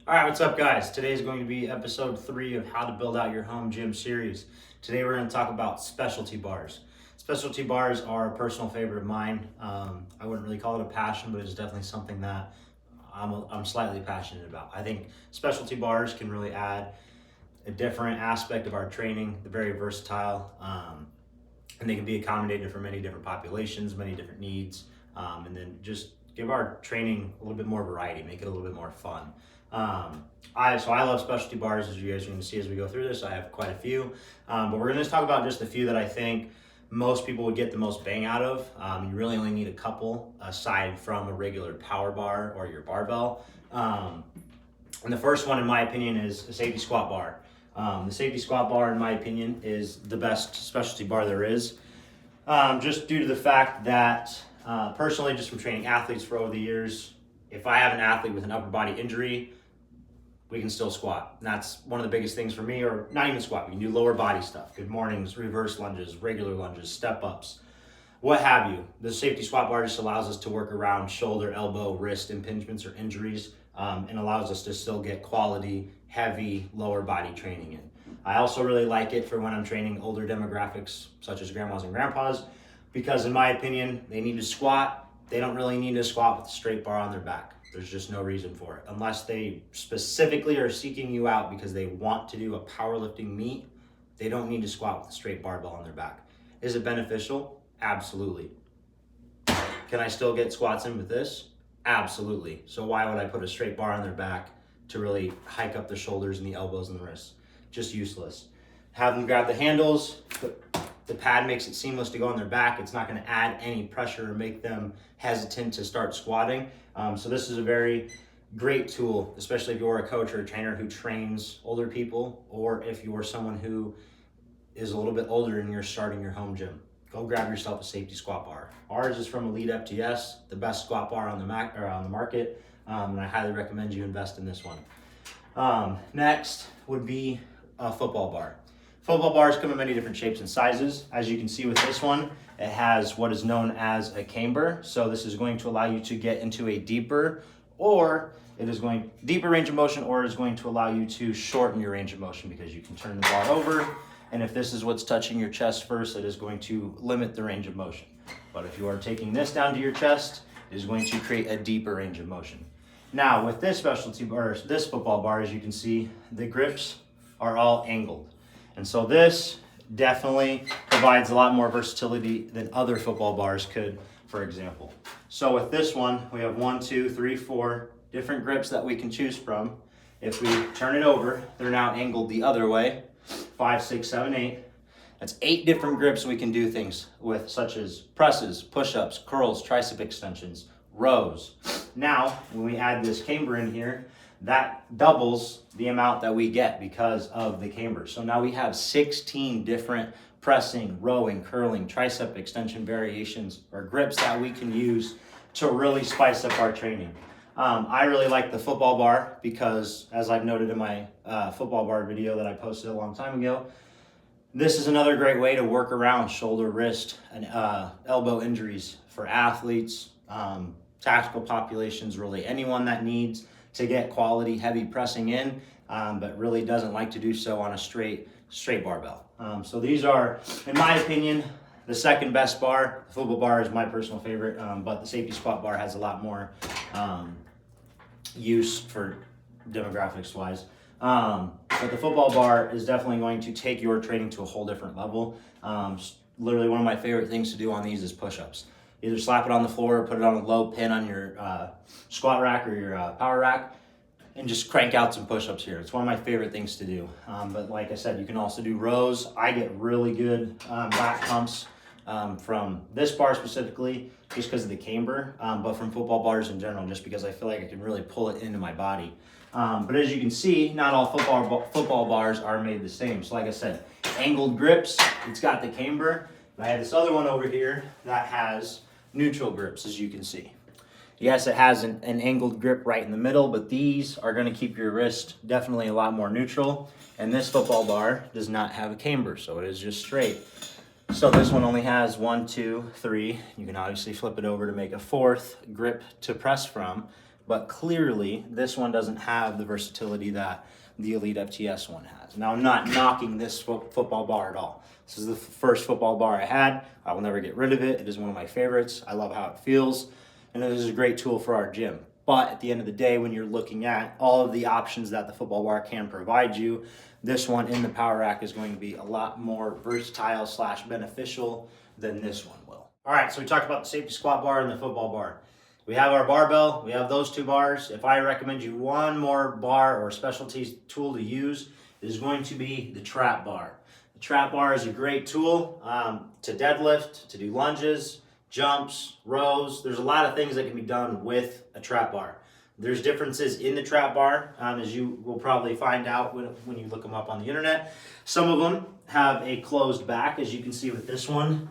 All right, what's up, guys? Today is going to be episode 3 of How to Build Out Your Home Gym series. Today we're going to talk about specialty bars. Specialty bars are a personal favorite of mine. I wouldn't really call it a passion, but it's definitely something that I'm slightly passionate about. I think specialty bars can really add a different aspect of our training. They're very versatile, and they can be accommodated for many different populations, many different needs, and then just give our training a little bit more variety, make it a little bit more fun. I love specialty bars, as you guys are going to see as we go through this. I have quite a few, but we're going to talk about just a few that I think most people would get the most bang out of. You really only need a couple aside from a regular power bar or your barbell. And the first one, in my opinion, is a safety squat bar. The safety squat bar, in my opinion, is the best specialty bar there is. Just due to the fact that, personally, just from training athletes for over the years, if I have an athlete with an upper body injury, we can still squat. And that's one of the biggest things for me, or not even squat. We can do lower body stuff, good mornings, reverse lunges, regular lunges, step ups, what have you. The safety squat bar just allows us to work around shoulder, elbow, wrist impingements or injuries, and allows us to still get quality, heavy, lower body training in. I also really like it for when I'm training older demographics, such as grandmas and grandpas, because in my opinion, they need to squat. They don't really need to squat with a straight bar on their back. There's just no reason for it. Unless they specifically are seeking you out because they want to do a powerlifting meet, they don't need to squat with a straight barbell on their back. Is it beneficial? Absolutely. Can I still get squats in with this? Absolutely. So why would I put a straight bar on their back to really hike up the shoulders and the elbows and the wrists? Just useless. Have them grab the handles. The pad makes it seamless to go on their back. It's not going to add any pressure or make them hesitant to start squatting. So this is a very great tool, especially if you're a coach or a trainer who trains older people, or if you're someone who is a little bit older and you're starting your home gym. Go grab yourself a safety squat bar. Ours is from Elite FTS, the best squat bar on the market, and I highly recommend you invest in this one. Next would be a football bar. Football bars come in many different shapes and sizes. As you can see with this one, it has what is known as a camber. So this is going to allow you to get into a deeper range of motion, or is going to allow you to shorten your range of motion because you can turn the bar over. And if this is what's touching your chest first, it is going to limit the range of motion. But if you are taking this down to your chest, it is going to create a deeper range of motion. Now with this specialty bar, this football bar, as you can see, the grips are all angled. And so this definitely provides a lot more versatility than other football bars could, for example. So with this one, we have 1, 2, 3, 4 different grips that we can choose from. If we turn it over, they're now angled the other way. 5, 6, 7, 8. That's 8 different grips we can do things with, such as presses, push-ups, curls, tricep extensions, rows. Now, when we add this camber in here, that doubles the amount that we get because of the camber. So now we have 16 different pressing, rowing, curling, tricep extension variations or grips that we can use to really spice up our training. I really like the football bar because, as I've noted in my football bar video that I posted a long time ago, this is another great way to work around shoulder, wrist, and elbow injuries for athletes, tactical populations, really anyone that needs to get quality heavy pressing in, but really doesn't like to do so on a straight barbell. So these are, in my opinion, the second best bar. The football bar is my personal favorite, but the safety squat bar has a lot more use for demographics wise. But the football bar is definitely going to take your training to a whole different level. Literally one of my favorite things to do on these is push-ups. Either slap it on the floor, put it on a low pin on your squat rack or your power rack, and just crank out some push-ups here. It's one of my favorite things to do. But like I said, you can also do rows. I get really good back pumps from this bar specifically, just because of the camber, but from football bars in general, just because I feel like I can really pull it into my body. But as you can see, not all football bars are made the same. So like I said, angled grips, it's got the camber. But I have this other one over here that has neutral grips, as you can see. Yes, it has an angled grip right in the middle, but these are going to keep your wrist definitely a lot more neutral. And this football bar does not have a camber, so it is just straight. So this one only has 1, 2, 3. You can obviously flip it over to make a 4th grip to press from. but clearly this one doesn't have the versatility that the Elite FTS one has. Now, I'm not knocking this football bar at all. This is the first football bar I had. I will never get rid of it. It is one of my favorites. I love how it feels, and it is a great tool for our gym. But at the end of the day, when you're looking at all of the options that the football bar can provide you, this one in the power rack is going to be a lot more versatile / beneficial than this one will. All right, so we talked about the safety squat bar and the football bar. We have our barbell, we have those two bars. If I recommend you one more bar or specialty tool to use, it is going to be the trap bar. The trap bar is a great tool to deadlift, to do lunges, jumps, rows. There's a lot of things that can be done with a trap bar. There's differences in the trap bar, as you will probably find out when you look them up on the internet. Some of them have a closed back, as you can see with this one.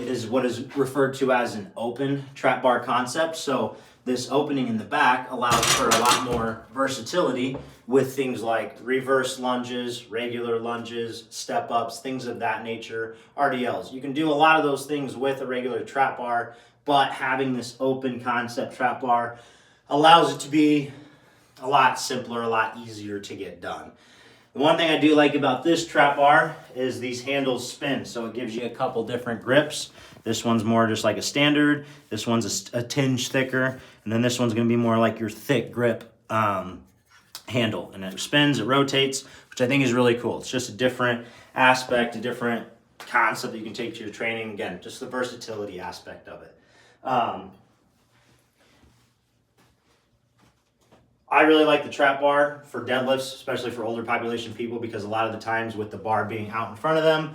It is what is referred to as an open trap bar concept. So this opening in the back allows for a lot more versatility with things like reverse lunges, regular lunges, step ups, things of that nature, RDLs. You can do a lot of those things with a regular trap bar, but having this open concept trap bar allows it to be a lot simpler, a lot easier to get done. The one thing I do like about this trap bar is these handles spin, so it gives you a couple different grips. This one's more just like a standard, this one's a tinge thicker, and then this one's gonna be more like your thick grip handle. And it spins, it rotates, which I think is really cool. It's just a different aspect, a different concept that you can take to your training. Again, just the versatility aspect of it. I really like the trap bar for deadlifts, especially for older population people, because a lot of the times with the bar being out in front of them,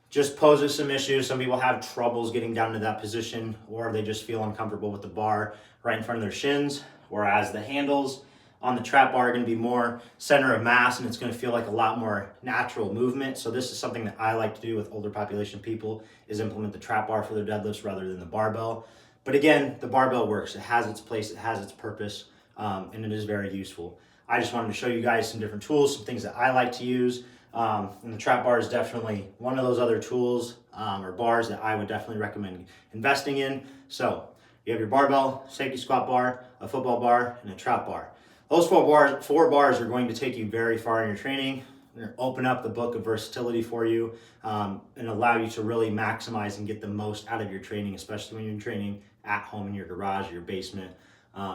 just poses some issues. Some people have troubles getting down to that position, or they just feel uncomfortable with the bar right in front of their shins, whereas the handles on the trap bar are going to be more center of mass, and it's going to feel like a lot more natural movement. So this is something that I like to do with older population people, is implement the trap bar for their deadlifts rather than the barbell. But again, the barbell works. It has its place, it has its purpose. And it is very useful. I just wanted to show you guys some different tools, some things that I like to use. And the trap bar is definitely one of those other tools or bars that I would definitely recommend investing in. So you have your barbell, safety squat bar, a football bar, and a trap bar. Those four bars are going to take you very far in your training. They're going to open up the book of versatility for you and allow you to really maximize and get the most out of your training, especially when you're training at home in your garage or your basement.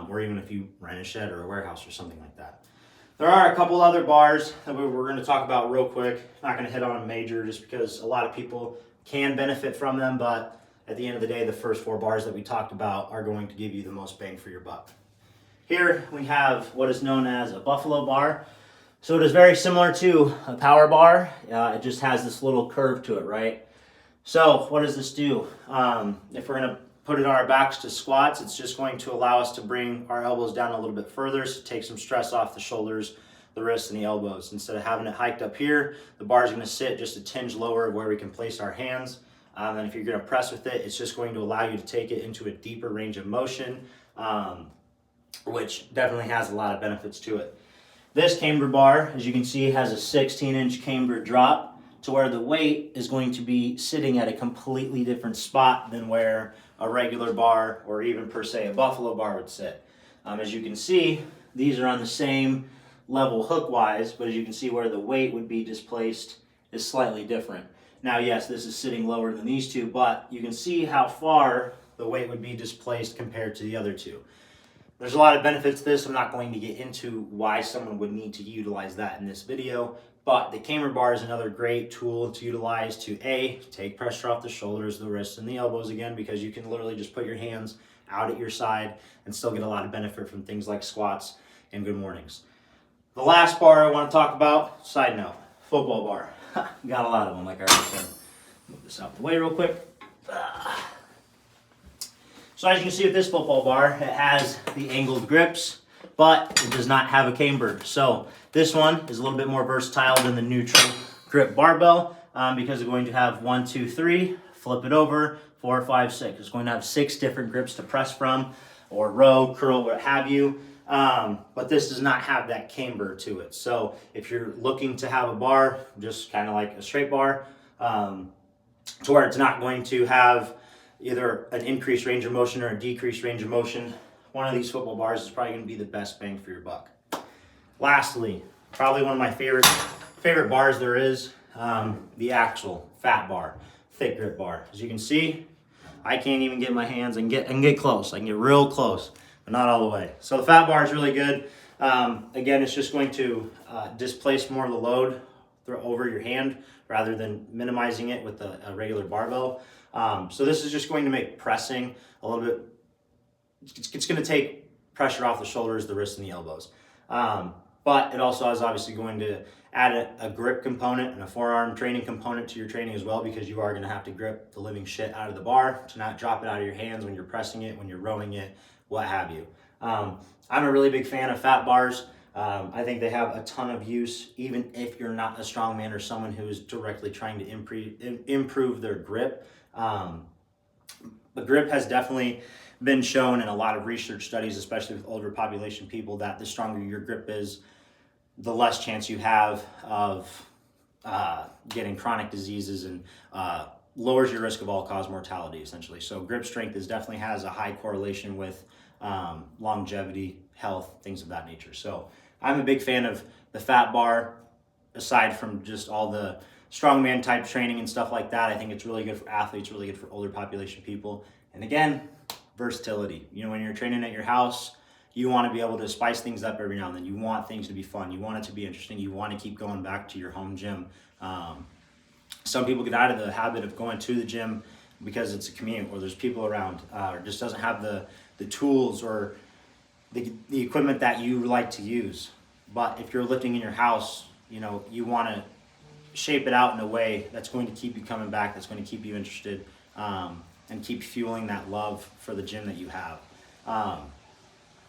Or even if you rent a shed or a warehouse or something like that. There are a couple other bars that we're going to talk about real quick. Not going to hit on them major just because a lot of people can benefit from them, but at the end of the day, the first four bars that we talked about are going to give you the most bang for your buck. Here we have what is known as a buffalo bar. So it is very similar to a power bar. It just has this little curve to it, right? So what does this do? If we're going to put it on our backs to squats, it's just going to allow us to bring our elbows down a little bit further, so take some stress off the shoulders, the wrists, and the elbows. Instead of having it hiked up here, the bar is going to sit just a tinge lower where we can place our hands. And if you're going to press with it, it's just going to allow you to take it into a deeper range of motion, which definitely has a lot of benefits to it. This camber bar, as you can see, has a 16-inch camber drop to where the weight is going to be sitting at a completely different spot than where a regular bar or even per se a buffalo bar would sit. As you can see, these are on the same level hook-wise, but as you can see where the weight would be displaced is slightly different. Now, yes, this is sitting lower than these two, but you can see how far the weight would be displaced compared to the other two. There's a lot of benefits to this. I'm not going to get into why someone would need to utilize that in this video, but the camber bar is another great tool to utilize to take pressure off the shoulders, the wrists, and the elbows again, because you can literally just put your hands out at your side and still get a lot of benefit from things like squats and good mornings. The last bar I want to talk about, side note, football bar. Got a lot of them, like I already said. Move this out the way real quick. So as you can see with this football bar, it has the angled grips, but it does not have a camber. So this one is a little bit more versatile than the neutral grip barbell because it's going to have 1, 2, 3, flip it over, 4, 5, 6. It's going to have 6 different grips to press from, or row, curl, what have you. But this does not have that camber to it. So if you're looking to have a bar, just kind of like a straight bar, to where it's not going to have either an increased range of motion or a decreased range of motion, one of these football bars is probably going to be the best bang for your buck. Lastly, probably one of my favorite bars there is, the actual fat bar, thick grip bar. As you can see, I can't even get my hands and get close. I can get real close, but not all the way. So the fat bar is really good. Again, it's just going to displace more of the load over your hand rather than minimizing it with a regular barbell. So this is just going to make pressing a little bit, it's going to take pressure off the shoulders, the wrists, and the elbows. But it also is obviously going to add a grip component and a forearm training component to your training as well, because you are going to have to grip the living shit out of the bar to not drop it out of your hands when you're pressing it, when you're rowing it, what have you. I'm a really big fan of fat bars. I think they have a ton of use, even if you're not a strongman or someone who is directly trying to improve their grip. The grip has definitely been shown in a lot of research studies, especially with older population people, that the stronger your grip is, the less chance you have of getting chronic diseases, and lowers your risk of all-cause mortality, essentially. So grip strength definitely has a high correlation with longevity, health, things of that nature. So I'm a big fan of the fat bar. Aside from just all the strongman type training and stuff like that, I think it's really good for athletes, really good for older population people. And again, versatility. You know, when you're training at your house, you want to be able to spice things up every now and then. You want things to be fun. You want it to be interesting. You want to keep going back to your home gym. Some people get out of the habit of going to the gym because it's a commute, or there's people around, or just doesn't have the tools or the equipment that you like to use. But if you're lifting in your house, you know, you want to shape it out in a way that's going to keep you coming back, that's going to keep you interested, and keep fueling that love for the gym that you have.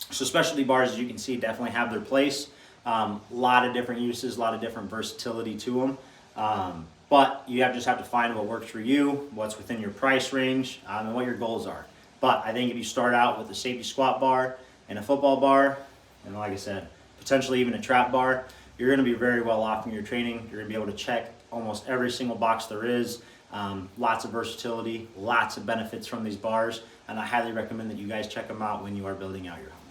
So specialty bars, as you can see, definitely have their place. A lot of different uses, a lot of different versatility to them. But you just have to find what works for you, what's within your price range, and what your goals are. But I think if you start out with a safety squat bar and a football bar, and like I said, potentially even a trap bar, you're going to be very well off in your training. You're going to be able to check almost every single box there is. Lots of versatility, lots of benefits from these bars, and I highly recommend that you guys check them out when you are building out your home.